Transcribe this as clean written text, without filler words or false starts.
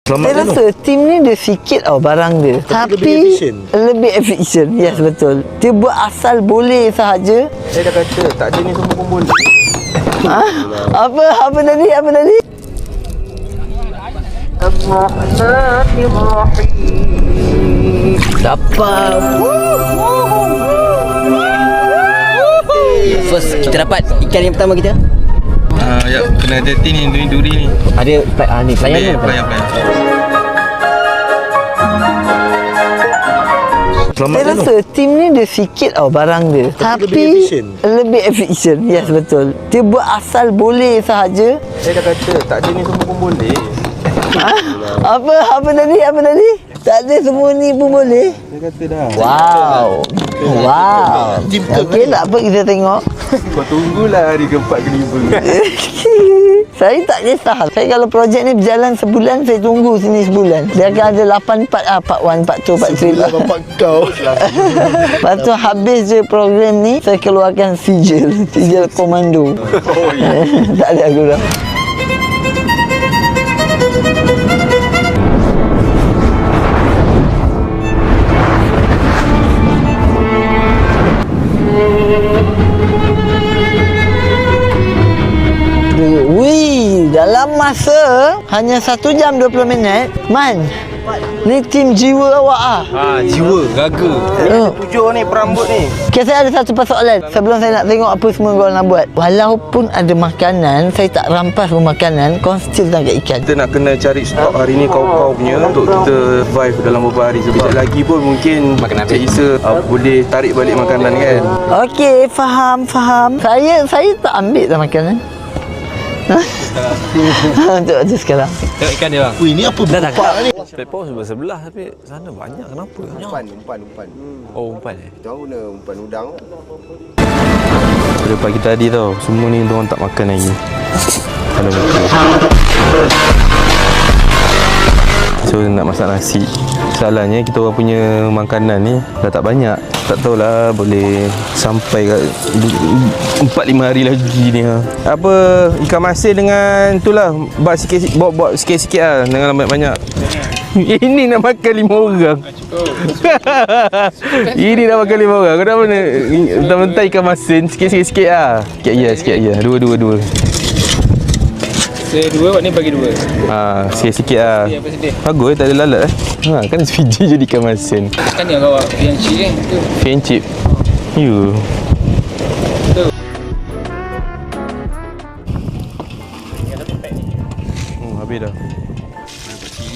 Saya rasa tim ni dia sikit barang dia. Tapi lebih efisien. Yes, betul. Dia buat asal boleh sahaja. Saya dah kata tak ada ni semua pun boleh. Apa tadi? Dapat. First, kita dapat ikan yang pertama kita. Ya, kena ada tin ni, duri ni. Ada ni pelayan. Pelayan. Saya rasa tim ni dia sikit barang dia. Tapi lebih efisien. Yes, betul. Dia buat asal boleh sahaja. Saya dah kata tak ada ni semua pun boleh. Apa tadi? Tak ada semua ni pun boleh. Saya kata dah. Wow. Okey, tak apa, kita tengok. Kau tunggulah hari keempat kelima. Saya tak kisah. Saya kalau projek ni berjalan sebulan, saya tunggu sini sebulan. Dia akan ada 8 part part 1, part 2, part 3. Sebulan bapak kau. Lepas tu habis je program ni, saya keluarkan sijil komando. Oh ya. Tak ada aku dah. Wih, dalam masa hanya 1 jam 20 minit, Man, ni tim jiwa awak Jiwa, gaga. Tujuh ni perambut ni. Okay, saya ada satu persoalan sebelum saya nak tengok apa semua kau nak buat. Walaupun ada makanan, saya tak rampas pun makanan, kau still tangkap ikan. Kita nak kena cari stok hari ni kau punya untuk kita survive dalam beberapa hari. Sebab lagi pun mungkin Cik Isa boleh tarik balik makanan kan. Okey, faham. Saya tak ambil dah makanan. Untuk aja sekarang. Tengok ikan dia bang. Wih, ni apa berpak ni? Playport sebelah tapi sana banyak, kenapa? Umpan. Oh, umpan Kita orang guna umpan udang. Pada pagi tadi tau, semua ni diorang tak makan lagi. Kalau betul. So nak masak nasi. Salahnya kita orang punya makanan ni dah tak banyak. Tak tahulah boleh sampai kat 4-5 hari lagi ni Apa ikan masin dengan itulah buat sikit-sikit lah, jangan banyak-banyak. Ini nak makan 5 orang. Ini nak makan 5 orang. Kau dah mana mentah-mentah ikan masin sikit-sikit lah. Sikit je. Dua. Saya 2, buat ni bagi 2. Sikit-sikit lah. Bagus, tak ada lalat kan Fiji jadi ikan masin. Kan yang bawa fish chip kan? Fish chip. You. Habis dah.